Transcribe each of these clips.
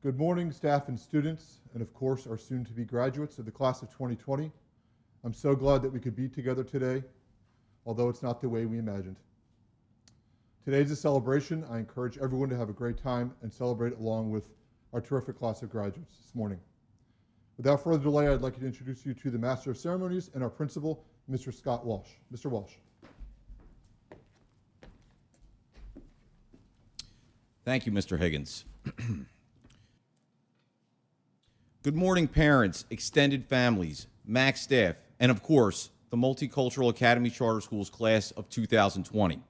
Good morning, staff and students, and of course, our soon-to-be graduates of the class of 2020. I'm so glad that we could be together today, although it's not the way we imagined. Today's a celebration. I encourage everyone to have a great time and celebrate along with our terrific class of graduates this morning. Without further delay, I'd like to introduce you to the Master of Ceremonies and our principal, Mr. Scott Walsh. Mr. Walsh. Thank you, Mr. Higgins. Good morning, parents, extended families, MAC staff, and of course, the Multicultural Academy Charter Schools class of 2020.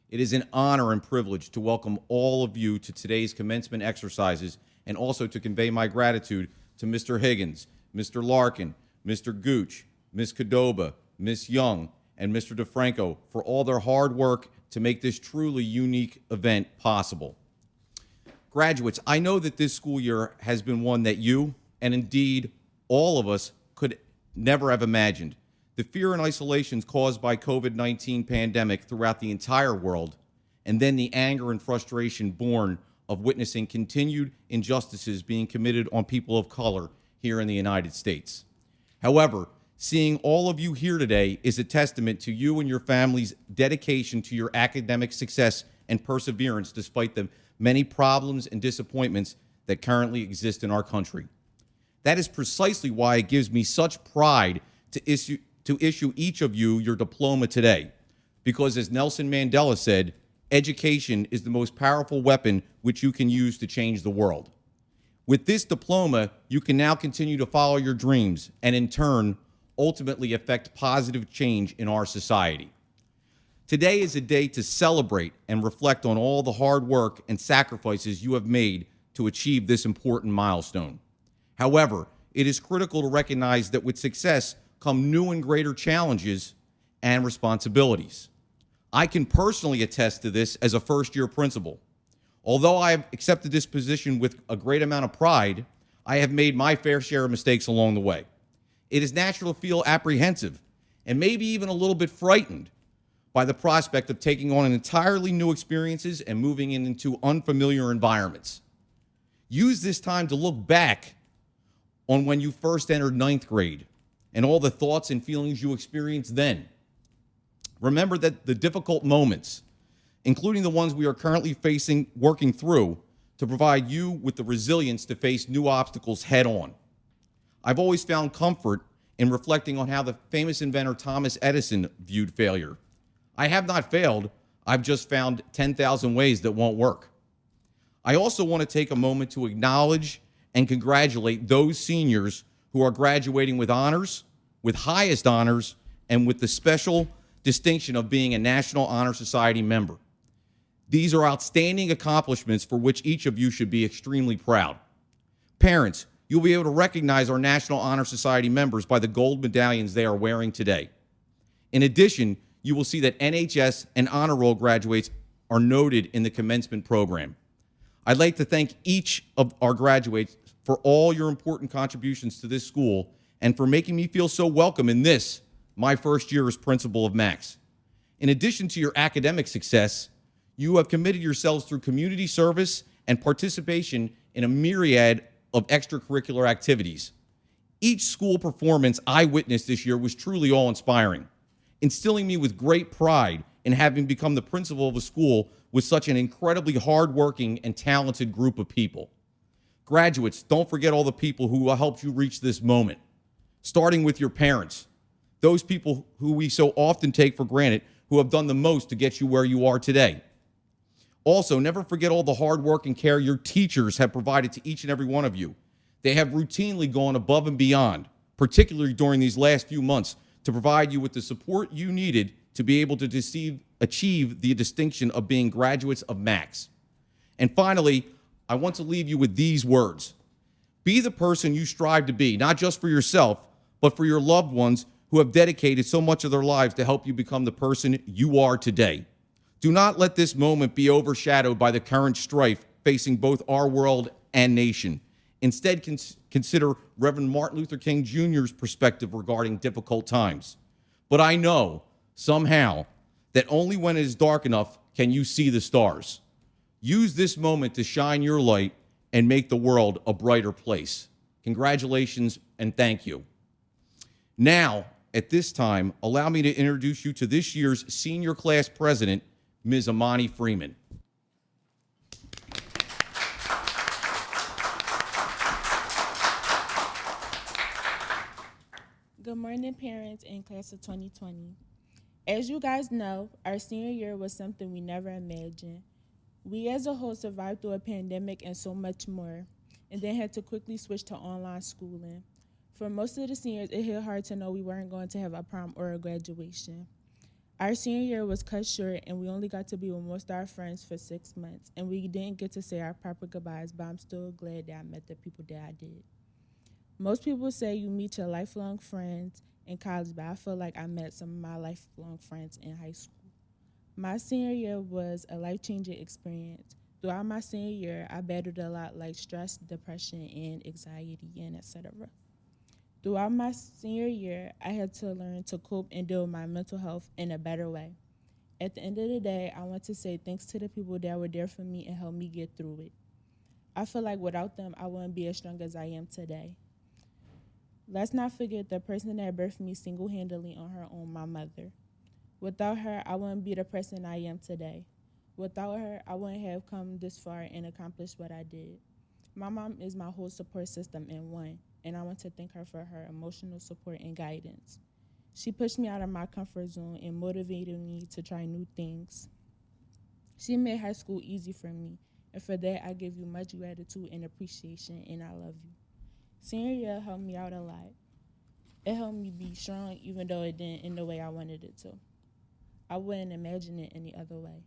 It is an honor and privilege to welcome all of you to today's commencement exercises and also to convey my gratitude to Mr. Higgins, Mr. Larkin, Mr. Gooch, Ms. Cadoba, Ms. Young, and Mr. DeFranco for all their hard work to make this truly unique event possible. Graduates, I know that this school year has been one that you, and indeed all of us, could never have imagined. The fear and isolations caused by COVID-19 pandemic throughout the entire world, and then the anger and frustration born of witnessing continued injustices being committed on people of color here in the United States. However, seeing all of you here today is a testament to you and your family's dedication to your academic success and perseverance despite the many problems and disappointments that currently exist in our country. That is precisely why it gives me such pride to issue each of you your diploma today, because as Nelson Mandela said, education is the most powerful weapon which you can use to change the world. With this diploma, you can now continue to follow your dreams and in turn, ultimately affect positive change in our society. Today is a day to celebrate and reflect on all the hard work and sacrifices you have made to achieve this important milestone. However, it is critical to recognize that with success come new and greater challenges and responsibilities. I can personally attest to this as a first-year principal. Although I have accepted this position with a great amount of pride, I have made my fair share of mistakes along the way. It is natural to feel apprehensive and maybe even a little bit frightened by the prospect of taking on entirely new experiences and moving into unfamiliar environments. Use this time to look back on when you first entered 9th grade and all the thoughts and feelings you experienced then. Remember that the difficult moments, including the ones we are currently working through, to provide you with the resilience to face new obstacles head on. I've always found comfort in reflecting on how the famous inventor Thomas Edison viewed failure. I have not failed, I've just found 10,000 ways that won't work. I also want to take a moment to acknowledge and congratulate those seniors who are graduating with honors, with highest honors, and with the special distinction of being a National Honor Society member. These are outstanding accomplishments for which each of you should be extremely proud. Parents, you'll be able to recognize our National Honor Society members by the gold medallions they are wearing today. In addition, you will see that NHS and Honor Roll graduates are noted in the commencement program. I'd like to thank each of our graduates for all your important contributions to this school and for making me feel so welcome in this, my first year as principal of MAX. In addition to your academic success, you have committed yourselves through community service and participation in a myriad of extracurricular activities. Each school performance I witnessed this year was truly awe-inspiring, instilling me with great pride in having become the principal of a school with such an incredibly hardworking and talented group of people. Graduates, don't forget all the people who helped you reach this moment, starting with your parents, those people who we so often take for granted, who have done the most to get you where you are today. Also, never forget all the hard work and care your teachers have provided to each and every one of you. They have routinely gone above and beyond, particularly during these last few months, to provide you with the support you needed to be able to achieve the distinction of being graduates of MAX. And finally, I want to leave you with these words. Be the person you strive to be, not just for yourself, but for your loved ones who have dedicated so much of their lives to help you become the person you are today. Do not let this moment be overshadowed by the current strife facing both our world and nation. Instead, consider Reverend Martin Luther King Jr.'s perspective regarding difficult times. But I know, somehow, that only when it is dark enough can you see the stars. Use this moment to shine your light and make the world a brighter place. Congratulations and thank you. Now, at this time, allow me to introduce you to this year's senior class president, Ms. Amani Freeman. Good morning, parents and class of 2020. As you guys know, our senior year was something we never imagined. We as a whole survived through a pandemic and so much more, and then had to quickly switch to online schooling. For most of the seniors, it hit hard to know we weren't going to have a prom or a graduation. Our senior year was cut short, and we only got to be with most of our friends for 6 months, and we didn't get to say our proper goodbyes, but I'm still glad that I met the people that I did. Most people say you meet your lifelong friends in college, but I feel like I met some of my lifelong friends in high school. My senior year was a life-changing experience. Throughout my senior year, I battled a lot like stress, depression, and anxiety, and etc. Throughout my senior year, I had to learn to cope and deal with my mental health in a better way. At the end of the day, I want to say thanks to the people that were there for me and helped me get through it. I feel like without them, I wouldn't be as strong as I am today. Let's not forget the person that birthed me single-handedly on her own, my mother. Without her, I wouldn't be the person I am today. Without her, I wouldn't have come this far and accomplished what I did. My mom is my whole support system in one, and I want to thank her for her emotional support and guidance. She pushed me out of my comfort zone and motivated me to try new things. She made high school easy for me, and for that, I give you much gratitude and appreciation, and I love you. Senior year helped me out a lot. It helped me be strong even though it didn't in the way I wanted it to. I wouldn't imagine it any other way.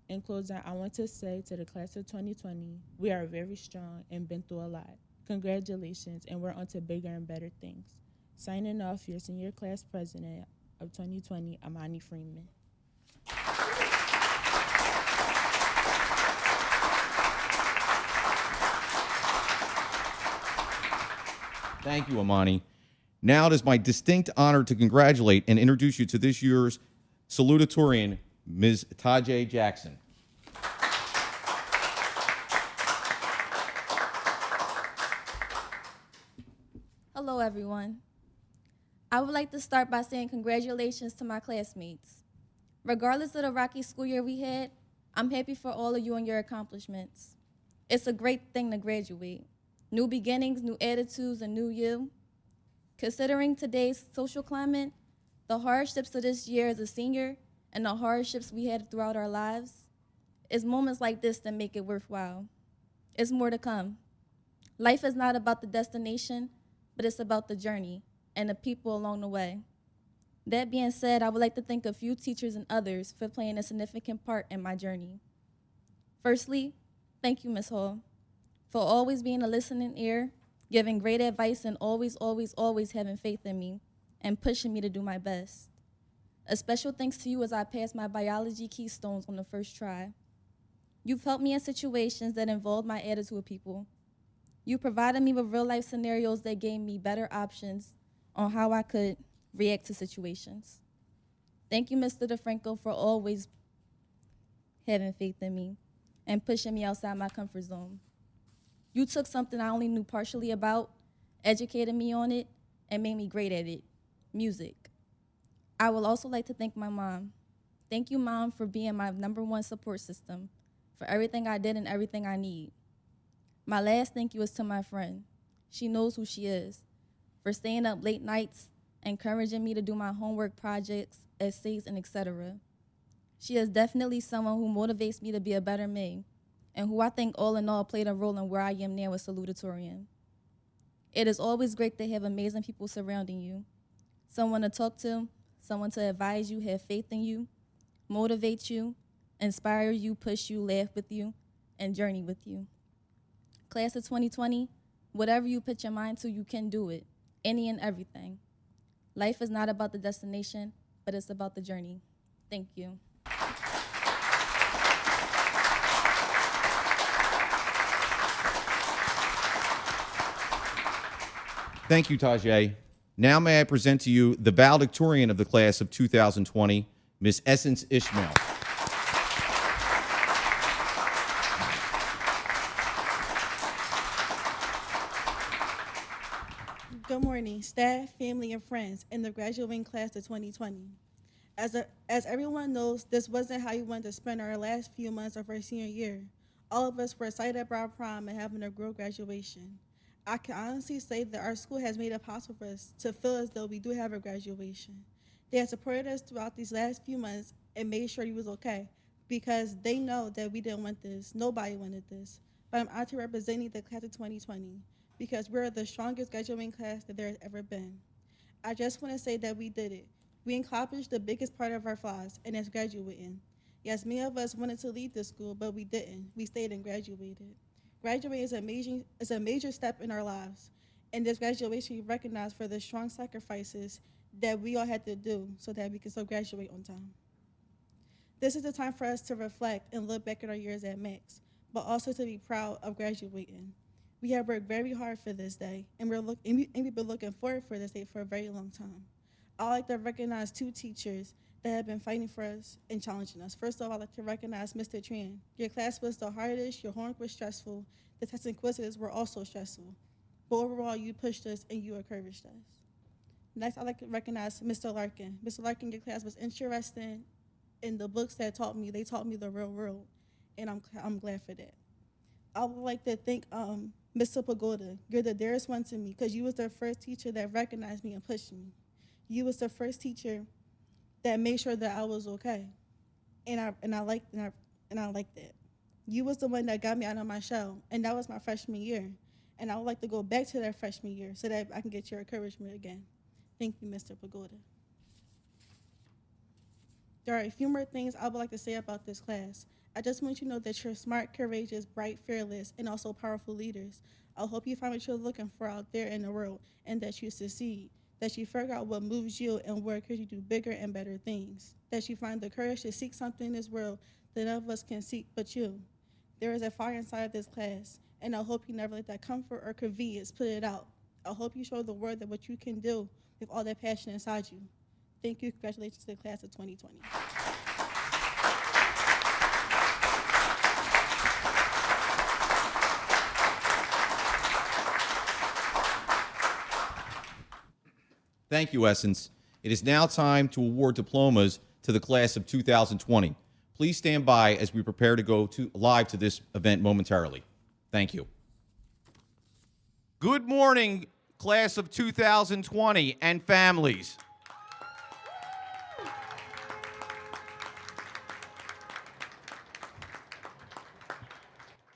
In closing, I want to say to the class of 2020, we are very strong and been through a lot. Congratulations, and we're on to bigger and better things. Signing off, your senior class president of 2020, Amani Freeman. Thank you, Amani. Now it is my distinct honor to congratulate and introduce you to this year's salutatorian, Ms. Tajay Jackson. Hello, everyone. I would like to start by saying congratulations to my classmates. Regardless of the rocky school year we had, I'm happy for all of you and your accomplishments. It's a great thing to graduate. New beginnings, new attitudes, a new you. Considering today's social climate, the hardships of this year as a senior, and the hardships we had throughout our lives, it's moments like this that make it worthwhile. It's more to come. Life is not about the destination, but it's about the journey and the people along the way. That being said, I would like to thank a few teachers and others for playing a significant part in my journey. Firstly, thank you, Ms. Hall, for always being a listening ear, giving great advice, and always having faith in me and pushing me to do my best. A special thanks to you as I passed my biology keystones on the first try. You've helped me in situations that involved my attitude with people. You provided me with real-life scenarios that gave me better options on how I could react to situations. Thank you, Mr. DeFranco, for always having faith in me and pushing me outside my comfort zone. You took something I only knew partially about, educated me on it, and made me great at it, music. I would also like to thank my mom. Thank you, Mom, for being my #1 support system, for everything I did and everything I need. My last thank you is to my friend. She knows who she is, for staying up late nights, encouraging me to do my homework projects, essays, and etc. She is definitely someone who motivates me to be a better me, and who I think all in all played a role in where I am now as salutatorian. It is always great to have amazing people surrounding you, someone to talk to, someone to advise you, have faith in you, motivate you, inspire you, push you, laugh with you, and journey with you. Class of 2020, whatever you put your mind to, you can do it, any and everything. Life is not about the destination, but it's about the journey. Thank you. Thank you, Tajay. Now may I present to you the valedictorian of the class of 2020, Ms. Essence Ishmael. Good morning, staff, family, and friends in the graduating class of 2020. As everyone knows, this wasn't how we wanted to spend our last few months of our senior year. All of us were excited about our prom and having a girl graduation. I can honestly say that our school has made it possible for us to feel as though we do have a graduation. They have supported us throughout these last few months and made sure he was okay because they know that we didn't want this. Nobody wanted this. But I'm out here representing the class of 2020 because we're the strongest graduating class that there has ever been. I just want to say that we did it. We accomplished the biggest part of our flaws, and that's graduating. Yes, many of us wanted to leave the school, but we didn't. We stayed and graduated. Graduating is a major step in our lives, and this graduation we recognize for the strong sacrifices that we all had to do so that we can still graduate on time. This is the time for us to reflect and look back at our years at Max, but also to be proud of graduating. We have worked very hard for this day, and we've been looking forward for this day for a very long time. I'd like to recognize two teachers that have been fighting for us and challenging us. First of all, I'd like to recognize Mr. Tran. Your class was the hardest, your homework was stressful, the tests and quizzes were also stressful. But overall, you pushed us and you encouraged us. Next, I'd like to recognize Mr. Larkin. Mr. Larkin, your class was interesting, and the books that taught me, they taught me the real world, and I'm glad for that. I would like to thank Mr. Pagoda. You're the dearest one to me because you was the first teacher that recognized me and pushed me. You was the first teacher that made sure that I was okay, and I like that. You was the one that got me out of my shell, and that was my freshman year. And I would like to go back to that freshman year so that I can get your encouragement again. Thank you, Mr. Pagoda. There are a few more things I would like to say about this class. I just want you to know that you're smart, courageous, bright, fearless, and also powerful leaders. I hope you find what you're looking for out there in the world and that you succeed, that you figure out what moves you and what encourages you to do bigger and better things, that you find the courage to seek something in this world that none of us can seek but you. There is a fire inside of this class, and I hope you never let that comfort or convenience put it out. I hope you show the world that what you can do with all that passion inside you. Thank you. Congratulations to the class of 2020. Thank you, Essence. It is now time to award diplomas to the class of 2020. Please stand by as we prepare to go live to this event momentarily. Thank you. Good morning, class of 2020 and families.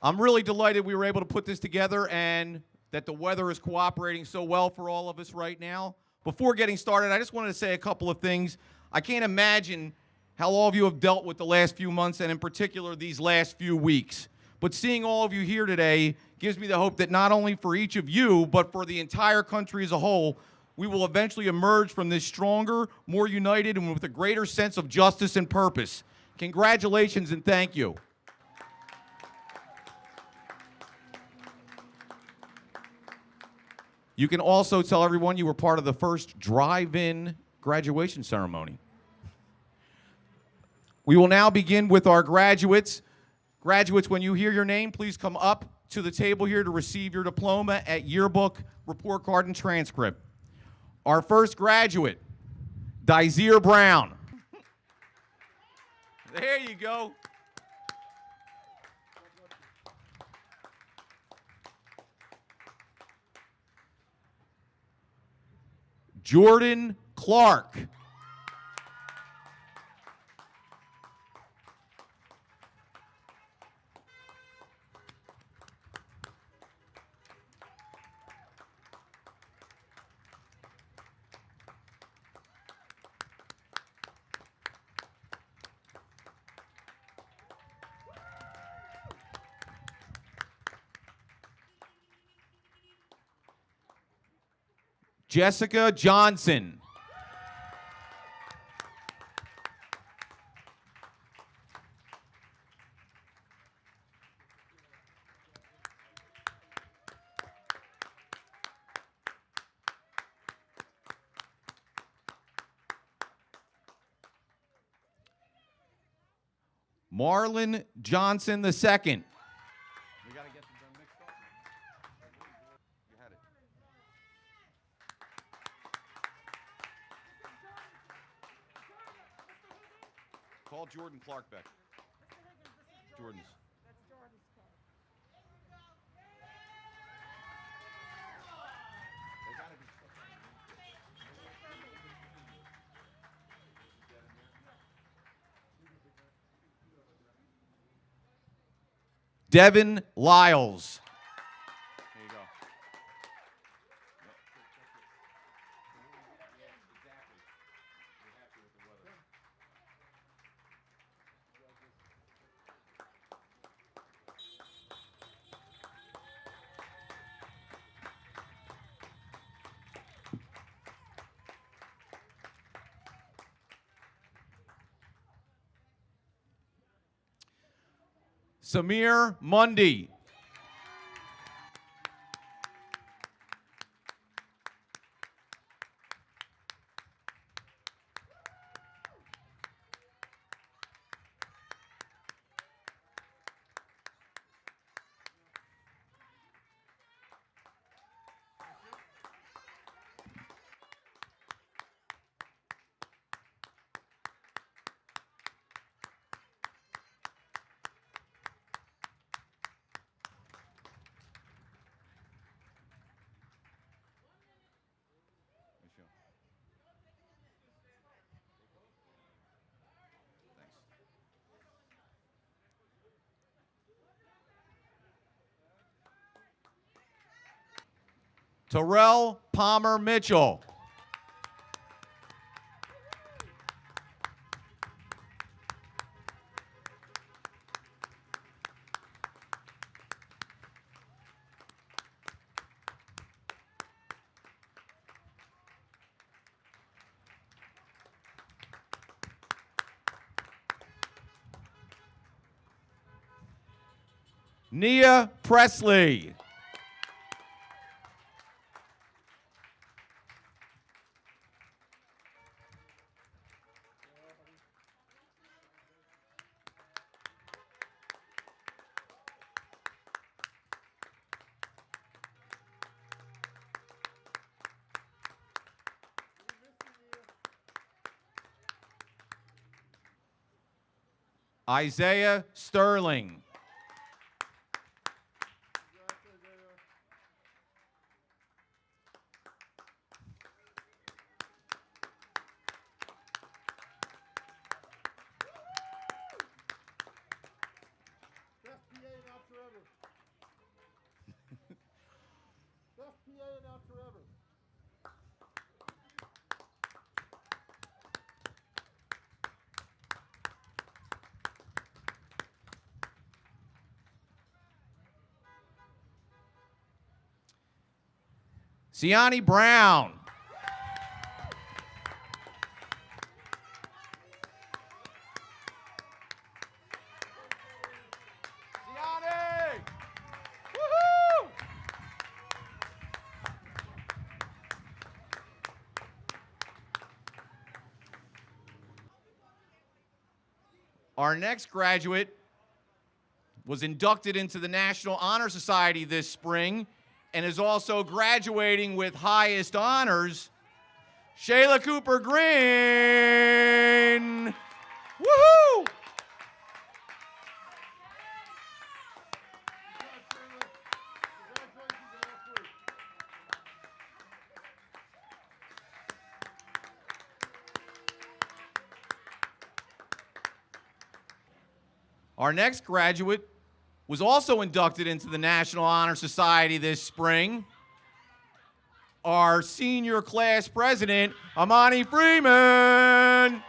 I'm really delighted we were able to put this together and that the weather is cooperating so well for all of us right now. Before getting started, I just wanted to say a couple of things. I can't imagine how all of you have dealt with the last few months and in particular these last few weeks. But seeing all of you here today gives me the hope that not only for each of you, but for the entire country as a whole, we will eventually emerge from this stronger, more united, and with a greater sense of justice and purpose. Congratulations and thank you. You can also tell everyone you were part of the first drive-in graduation ceremony. We will now begin with our graduates. Graduates, when you hear your name, please come up to the table here to receive your diploma at yearbook, report card, and transcript. Our first graduate, Dizere Brown. There you go. Jordan Clark. Jessica Johnson. Marlon Johnson II. We got to get them mixed up. You had it. call Jordan Clark back. Jordan's. Devin Lyles. There you go. Samir Mundy. Terrell Palmer Mitchell. Nia Presley. Isaiah Sterling. Best PA announcer ever. Best PA announcer ever. Siani Brown. Siani! Woohoo! Our next graduate was inducted into the National Honor Society this spring and is also graduating with highest honors, Shayla Cooper Green. Woohoo! Our next graduate was also inducted into the National Honor Society this spring. Our senior class president, Amani Freeman.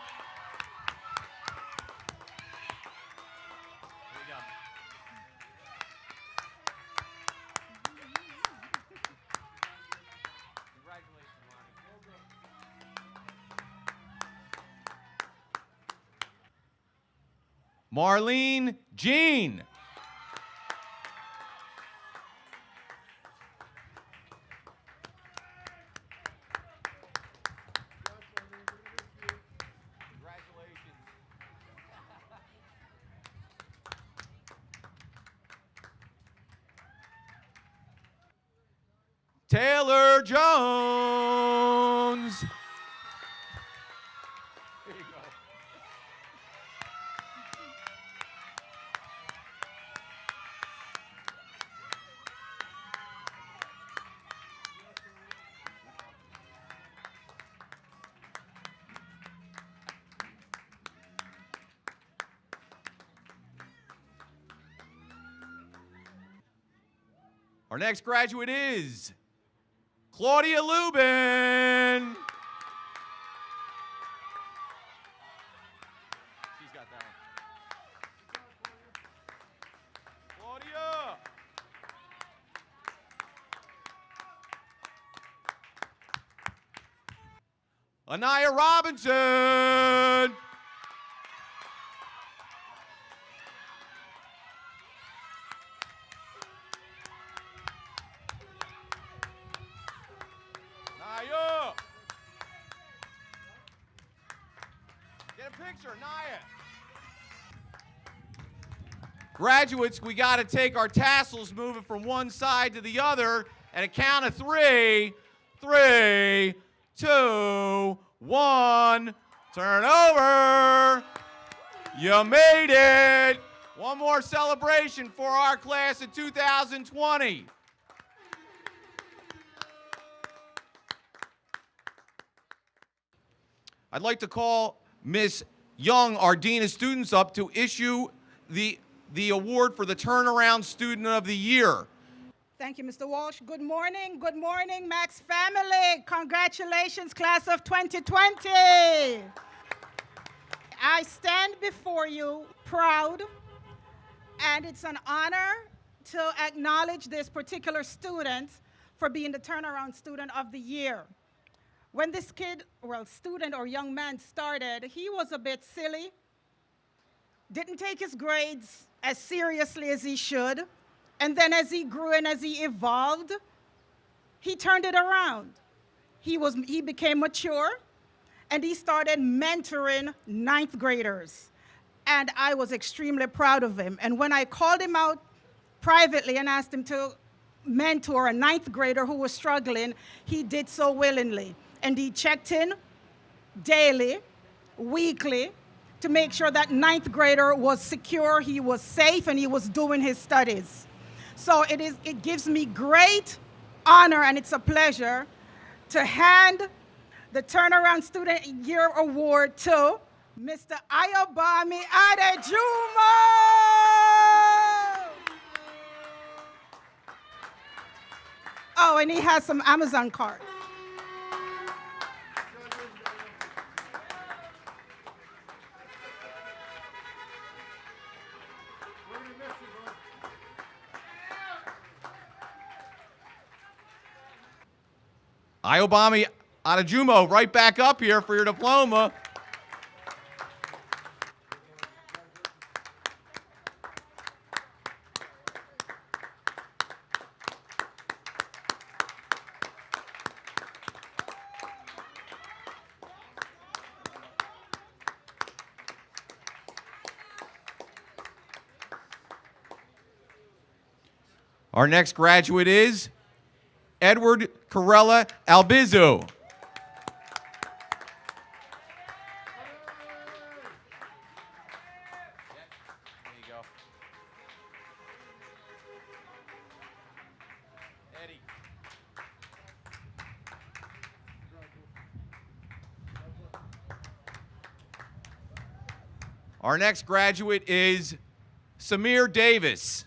Marlene Jean. Taylor Jones. There you go. Our next graduate is Claudia Lubin. She's got that one. Claudia. Anaya Robinson. Naya. Get a picture, Naya. Graduates, we got to take our tassels, move it from one side to the other, and a count of three. 3, 2, 1. Turn over. You made it. One more celebration for our class of 2020. I'd like to call Miss Young, our Dean of Students, up to issue the award for the Turnaround Student of the Year. Thank you, Mr. Walsh. Good morning, Max family. Congratulations, class of 2020. I stand before you proud, and it's an honor to acknowledge this particular student for being the Turnaround Student of the Year. When this kid, well, student or young man started, he was a bit silly, didn't take his grades as seriously as he should, and then as he grew and as he evolved, he turned it around. He became mature, and he started mentoring ninth graders. And I was extremely proud of him. And when I called him out privately and asked him to mentor a ninth grader who was struggling, he did so willingly. And he checked in daily, weekly, to make sure that ninth grader was secure, he was safe, and he was doing his studies. So it gives me great honor, and it's a pleasure to hand the Turnaround Student Year Award to Mr. Ayobami Adejumo. Oh, and he has some Amazon cards. Ayobami Adejumo, right back up here for your diploma. Our next graduate is Edward Corella Albizu. There you go. Eddie. Our next graduate is Samir Davis.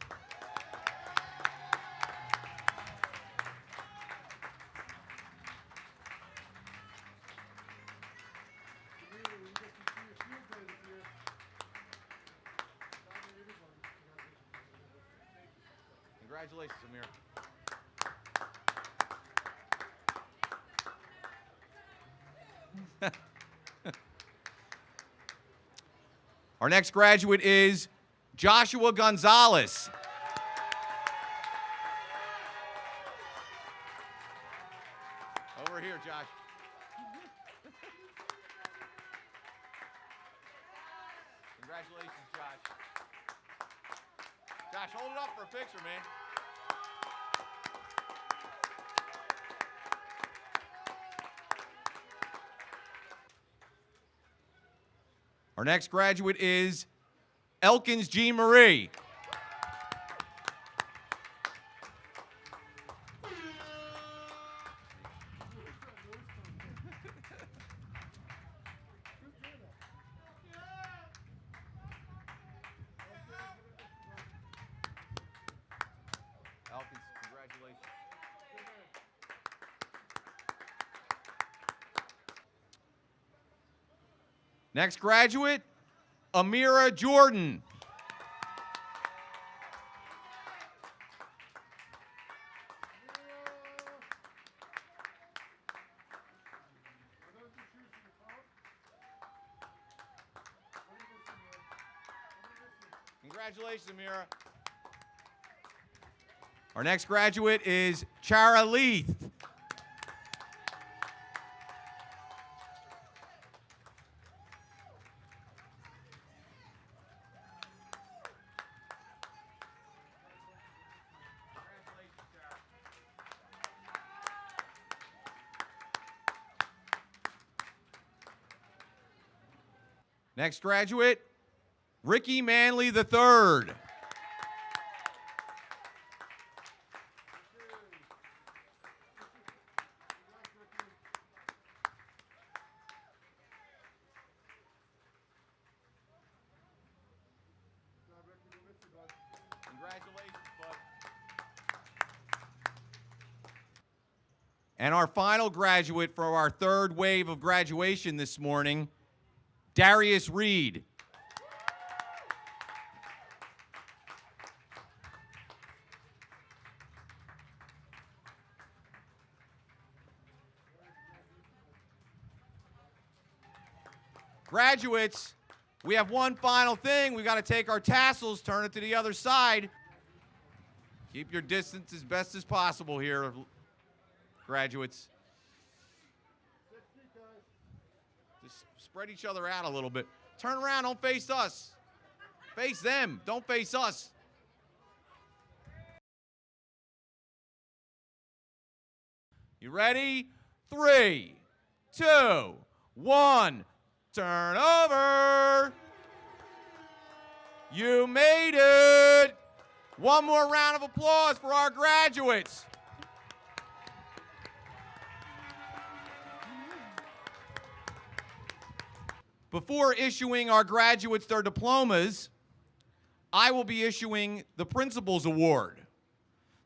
Congratulations, Amir. Our next graduate is Joshua Gonzalez. Over here, Josh. Congratulations, Josh. Josh, hold it up for a picture, man. Our next graduate is Elkins G. Marie. Elkins, congratulations. Next graduate, Amira Jordan. Congratulations, Amira. Our next graduate is Chara Leith. Next graduate, Ricky Manley III. Congratulations, bud. And our final graduate for our third wave of graduation this morning, Darius Reed. Graduates, we have one final thing. We've got to take our tassels, turn it to the other side. Keep your distance as best as possible here, graduates. Just spread each other out a little bit. Turn around, don't face us. Face them, don't face us. You ready? 3, 2, 1. Turn over. You made it. One more round of applause for our graduates. Before issuing our graduates their diplomas, I will be issuing the Principal's Award.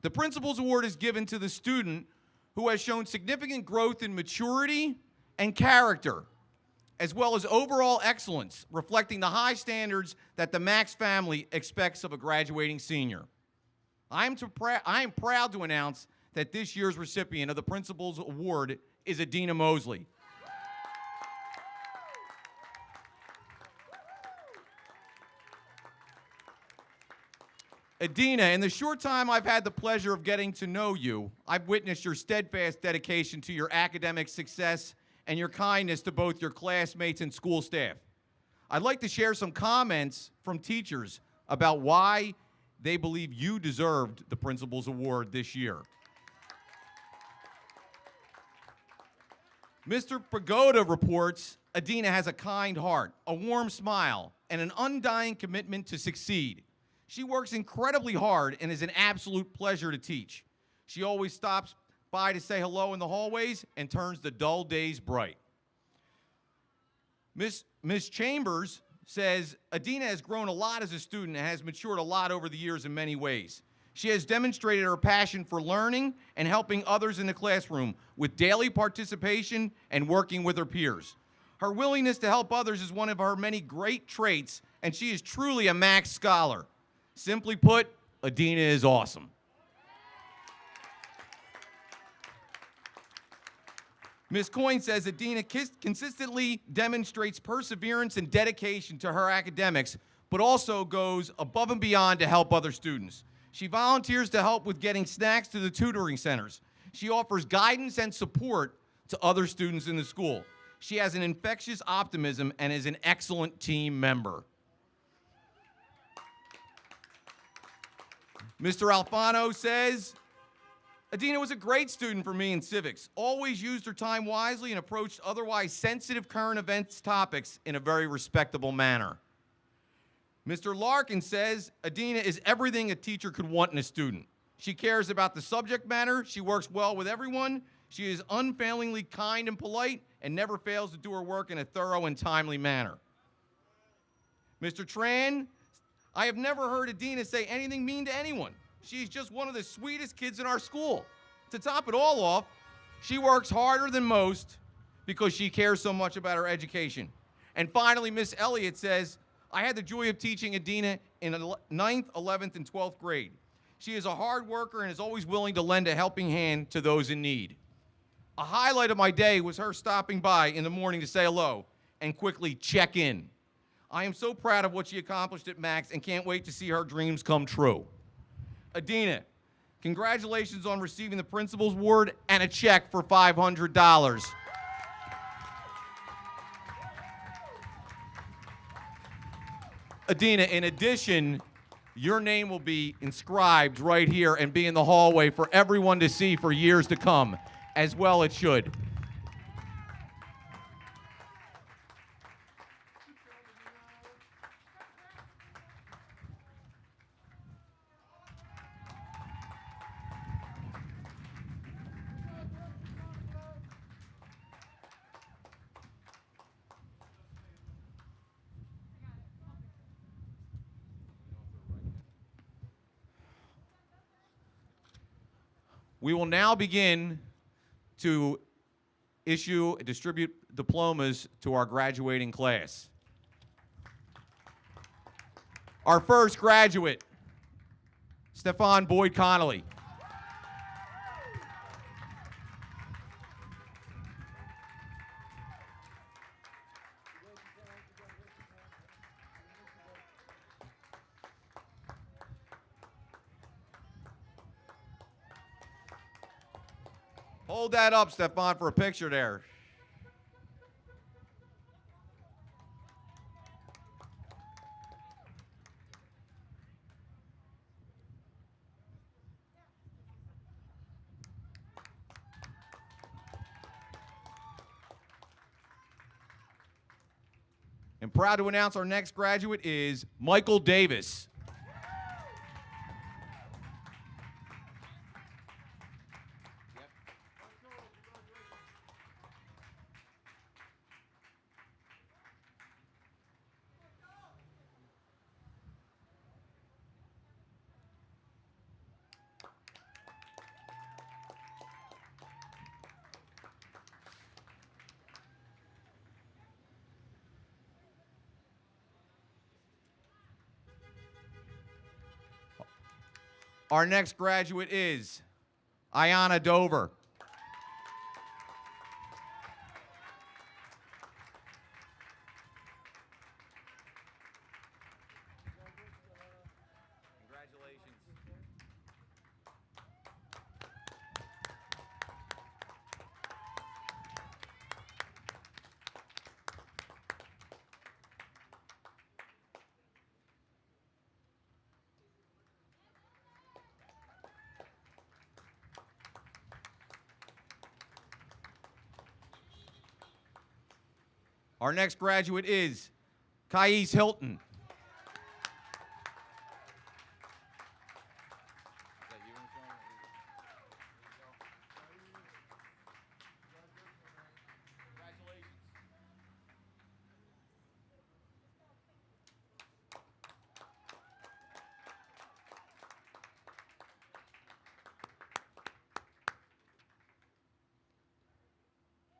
The Principal's Award is given to the student who has shown significant growth in maturity and character, as well as overall excellence, reflecting the high standards that the Max family expects of a graduating senior. I am proud to announce that this year's recipient of the Principal's Award is Adina Mosley. Adina, in the short time I've had the pleasure of getting to know you, I've witnessed your steadfast dedication to your academic success and your kindness to both your classmates and school staff. I'd like to share some comments from teachers about why they believe you deserved the Principal's Award this year. Mr. Pagoda reports Adina has a kind heart, a warm smile, and an undying commitment to succeed. She works incredibly hard and is an absolute pleasure to teach. She always stops by to say hello in the hallways and turns the dull days bright. Miss Chambers says Adina has grown a lot as a student and has matured a lot over the years in many ways. She has demonstrated her passion for learning and helping others in the classroom with daily participation and working with her peers. Her willingness to help others is one of her many great traits, and she is truly a Max scholar. Simply put, Adina is awesome. Ms. Coyne says Adina consistently demonstrates perseverance and dedication to her academics, but also goes above and beyond to help other students. She volunteers to help with getting snacks to the tutoring centers. She offers guidance and support to other students in the school. She has an infectious optimism and is an excellent team member. Mr. Alfano says, Adina was a great student for me in civics, always used her time wisely and approached otherwise sensitive current events topics in a very respectable manner. Mr. Larkin says, Adina is everything a teacher could want in a student. She cares about the subject matter, she works well with everyone, she is unfailingly kind and polite, and never fails to do her work in a thorough and timely manner. Mr. Tran, I have never heard Adina say anything mean to anyone. She's just one of the sweetest kids in our school. To top it all off, she works harder than most because she cares so much about her education. And finally, Miss Elliott says, I had the joy of teaching Adina in 9th, 11th, and 12th grade. She is a hard worker and is always willing to lend a helping hand to those in need. A highlight of my day was her stopping by in the morning to say hello and quickly check in. I am so proud of what she accomplished at Max and can't wait to see her dreams come true. Adina, congratulations on receiving the Principal's Award and a check for $500. Adina, in addition, your name will be inscribed right here and be in the hallway for everyone to see for years to come. As well it should. We will now begin to distribute diplomas to our graduating class. Our first graduate, Stefan Boyd Connolly. Hold that up, Stefan, for a picture there. And proud to announce our next graduate is Michael Davis. Our next graduate is Ayana Dover. Congratulations. Our next graduate is Kais Hilton.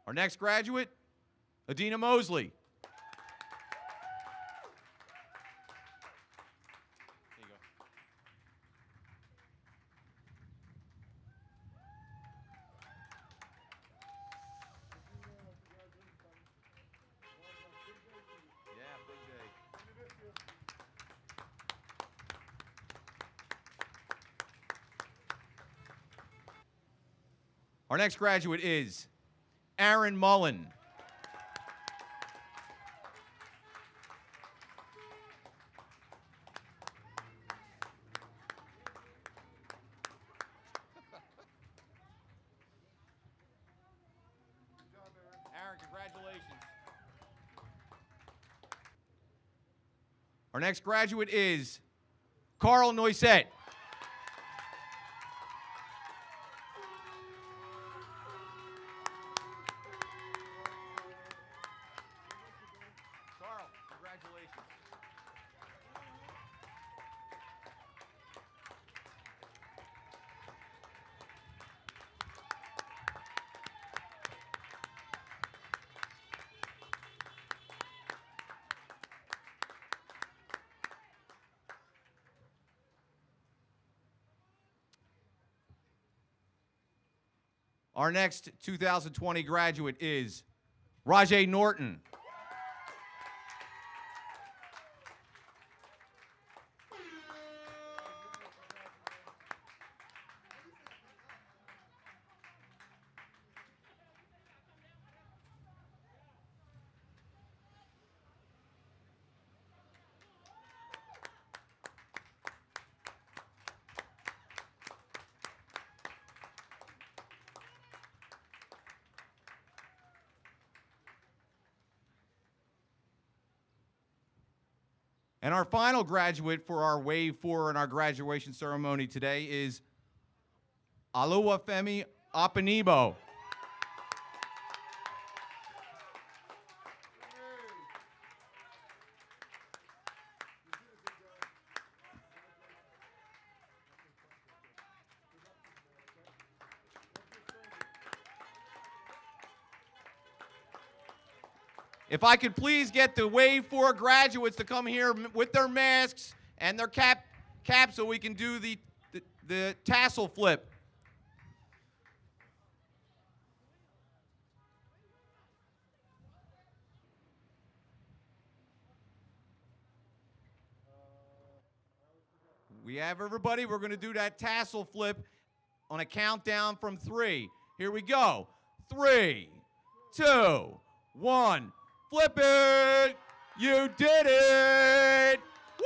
Our next graduate, Adina Mosley. There you go. Yeah, big day. Our next graduate is Aaron Mullen. Aaron, congratulations. Our next graduate is Carl Noisette. Carl, congratulations. Our next 2020 graduate is Rajay Norton. And our final graduate for our Wave 4 in our graduation ceremony today is Oluwafemi Apanibo. If I could please get the Wave 4 graduates to come here with their masks and their caps so we can do the tassel flip. We have everybody. We're going to do that tassel flip on a countdown from 3. Here we go. 3, 2, 1. Flip it! You did it! Woo!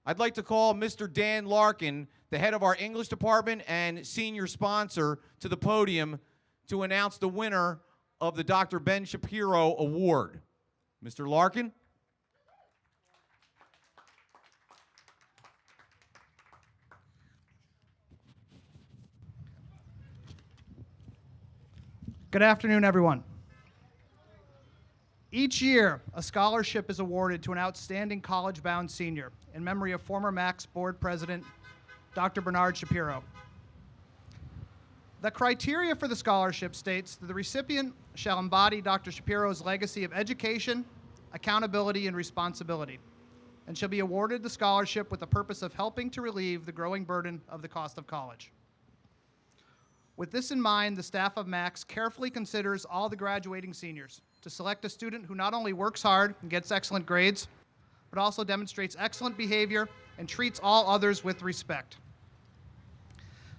I'd like to call Mr. Dan Larkin, the head of our English department and senior sponsor, to the podium to announce the winner of the Dr. Ben Shapiro Award. Mr. Larkin? Good afternoon, everyone. Each year, a scholarship is awarded to an outstanding college-bound senior in memory of former Max board president, Dr. Bernard Shapiro. The criteria for the scholarship states that the recipient shall embody Dr. Shapiro's legacy of education, accountability, and responsibility, and shall be awarded the scholarship with the purpose of helping to relieve the growing burden of the cost of college. With this in mind, the staff of Max carefully considers all the graduating seniors to select a student who not only works hard and gets excellent grades, but also demonstrates excellent behavior and treats all others with respect.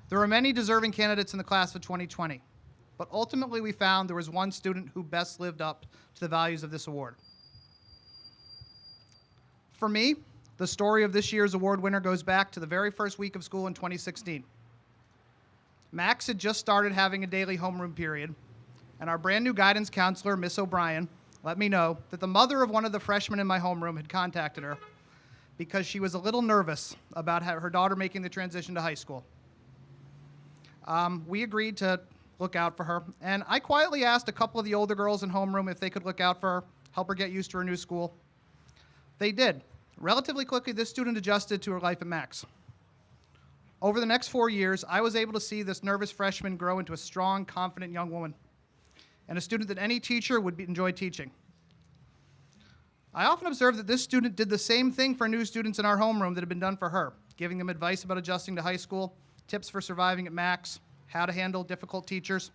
There were many deserving candidates in the class of 2020, but ultimately we found there was one student who best lived up to the values of this award. For me, the story of this year's award winner goes back to the very first week of school in 2016. Max had just started having a daily homeroom period, and our brand new guidance counselor, Miss O'Brien, let me know that the mother of one of the freshmen in my homeroom had contacted her because she was a little nervous about her daughter making the transition to high school. We agreed to look out for her, and I quietly asked a couple of the older girls in homeroom if they could look out for her, help her get used to her new school. They did. Relatively quickly, this student adjusted to her life at Max. Over the next 4 years, I was able to see this nervous freshman grow into a strong, confident young woman, and a student that any teacher would enjoy teaching. I often observed that this student did the same thing for new students in our homeroom that had been done for her, giving them advice about adjusting to high school, tips for surviving at Max, how to handle difficult teachers.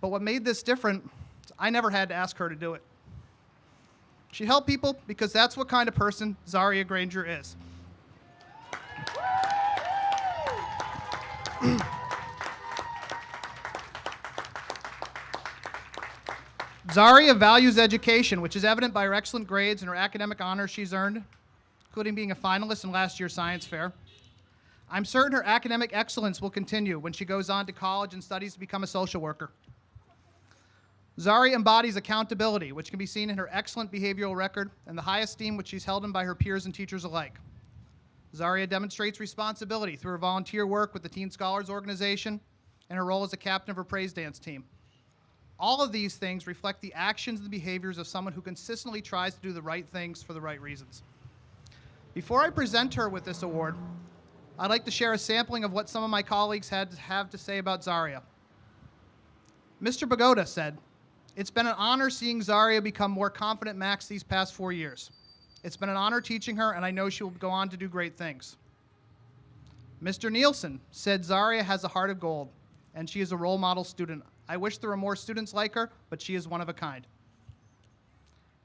But what made this different is I never had to ask her to do it. She helped people because that's what kind of person Zaria Granger is. Zaria values education, which is evident by her excellent grades and her academic honors she's earned, including being a finalist in last year's science fair. I'm certain her academic excellence will continue when she goes on to college and studies to become a social worker. Zaria embodies accountability, which can be seen in her excellent behavioral record and the high esteem which she's held in by her peers and teachers alike. Zaria demonstrates responsibility through her volunteer work with the Teen Scholars Organization and her role as a captain of her praise dance team. All of these things reflect the actions and behaviors of someone who consistently tries to do the right things for the right reasons. Before I present her with this award, I'd like to share a sampling of what some of my colleagues have to say about Zaria. Mr. Bagoda said, "It's been an honor seeing Zaria become more confident Max these past 4 years. It's been an honor teaching her, and I know she will go on to do great things." Mr. Nielsen said Zaria has a heart of gold, and she is a role model student. I wish there were more students like her, but she is one of a kind.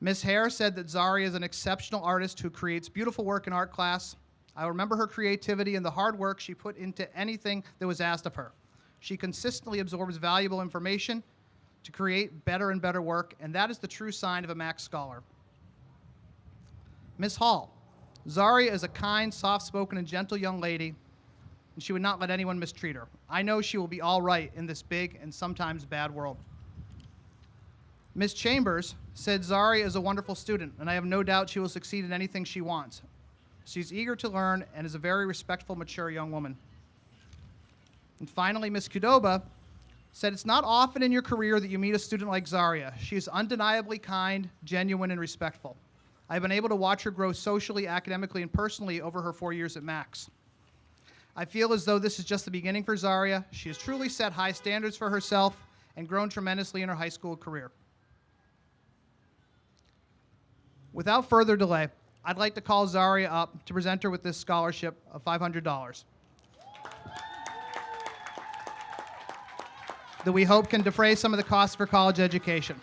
Ms. Hare said that Zaria is an exceptional artist who creates beautiful work in art class. I remember her creativity and the hard work she put into anything that was asked of her. She consistently absorbs valuable information to create better and better work, and that is the true sign of a Max Scholar. Ms. Hall, Zaria is a kind, soft-spoken, and gentle young lady, and she would not let anyone mistreat her. I know she will be all right in this big and sometimes bad world. Ms. Chambers said Zaria is a wonderful student, and I have no doubt she will succeed in anything she wants. She's eager to learn and is a very respectful, mature young woman. And finally, Ms. Kudoba said it's not often in your career that you meet a student like Zaria. She is undeniably kind, genuine, and respectful. I've been able to watch her grow socially, academically, and personally over her 4 years at Max. I feel as though this is just the beginning for Zaria. She has truly set high standards for herself and grown tremendously in her high school career. Without further delay, I'd like to call Zaria up to present her with this scholarship of $500 that we hope can defray some of the costs for college education.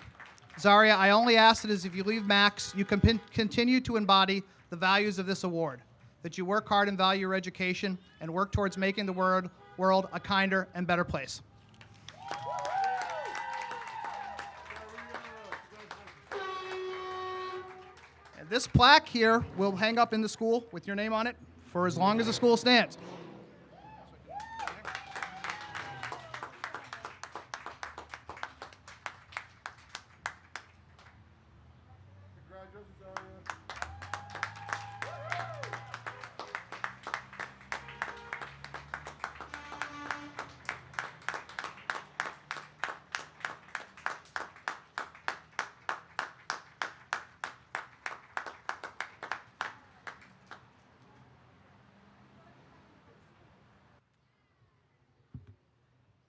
Zaria, I only ask that as if you leave Max, you can continue to embody the values of this award, that you work hard and value your education and work towards making the world a kinder and better place. And this plaque here will hang up in the school with your name on it for as long as the school stands.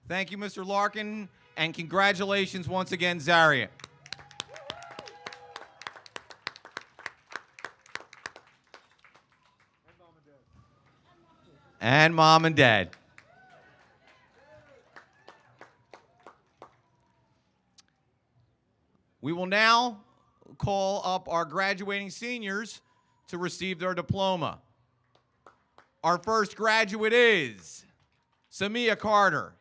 Thank you, Mr. Larkin, and congratulations once again, Zaria. And Mom and Dad. We will now call up our graduating seniors to receive their diploma. Our first graduate is Samia Carter.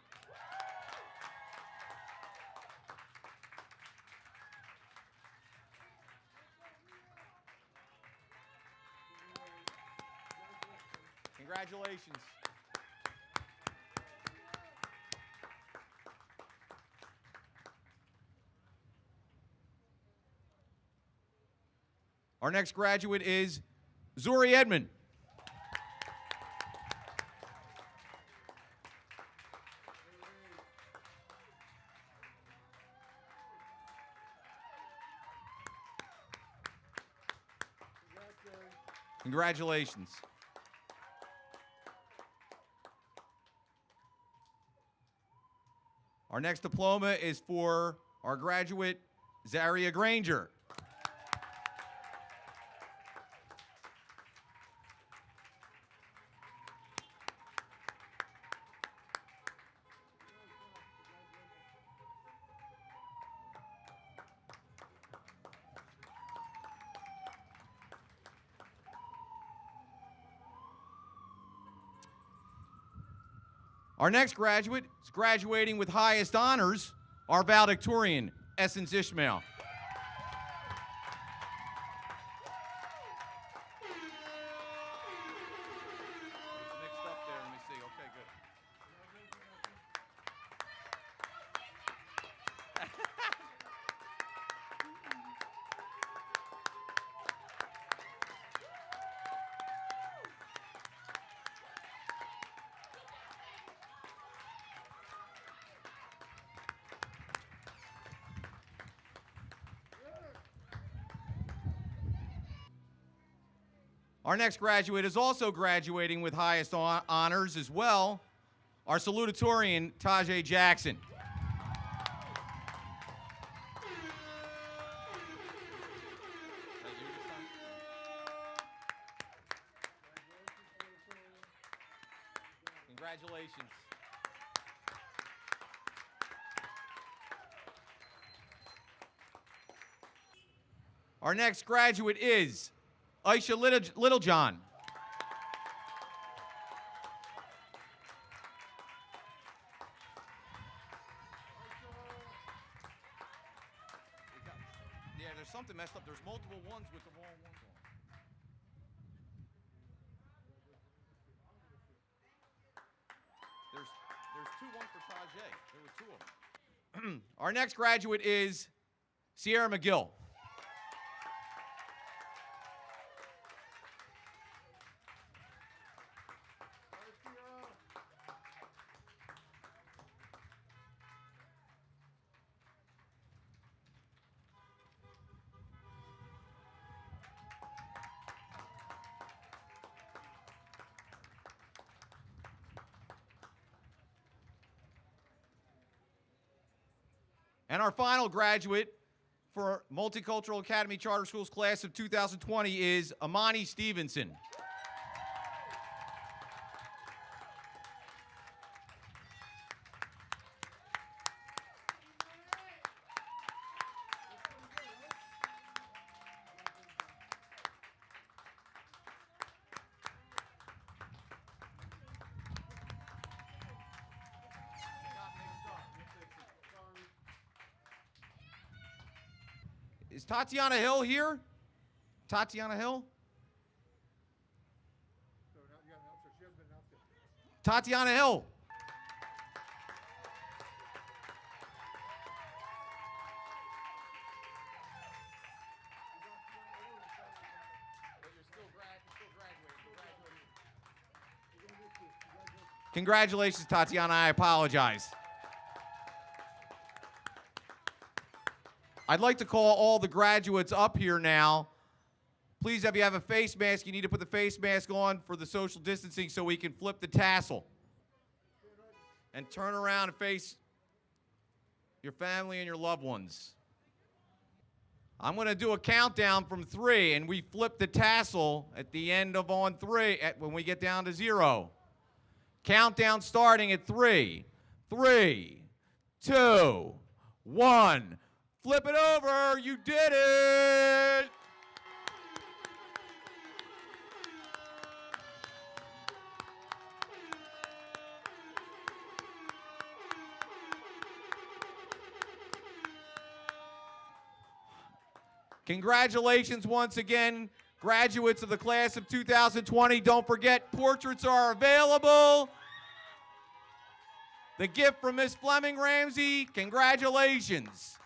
Congratulations. Our next graduate is Zuri Edmond. Congratulations. Our next diploma is for our graduate, Zaria Granger. Our next graduate is graduating with highest honors, our valedictorian, Essence Ishmael. Mixed up there, let me see. Okay, good. Our next graduate is also graduating with highest honors as well, our salutatorian, Tajay Jackson. Congratulations. Our next graduate is Aisha Littlejohn. Yeah, there's something messed up. There's multiple ones with the wrong ones on. There's two, one for Tajay. There were two of them. Our next graduate is Sierra McGill. And our final graduate for Multicultural Academy Charter Schools class of 2020 is Amani Stevenson. Is Tatiana Hill here? Tatiana Hill? Tatiana Hill. Congratulations, Tatiana. I apologize. I'd like to call all the graduates up here now. Please, if you have a face mask, you need to put the face mask on for the social distancing so we can flip the tassel. And turn around and face your family and your loved ones. I'm going to do a countdown from 3, and we flip the tassel at the end of on 3 when we get down to 0. Countdown starting at 3. 3, 2, 1. Flip it over. You did it. Congratulations once again, graduates of the class of 2020. Don't forget, portraits are available. The gift from Miss Fleming Ramsey. Congratulations.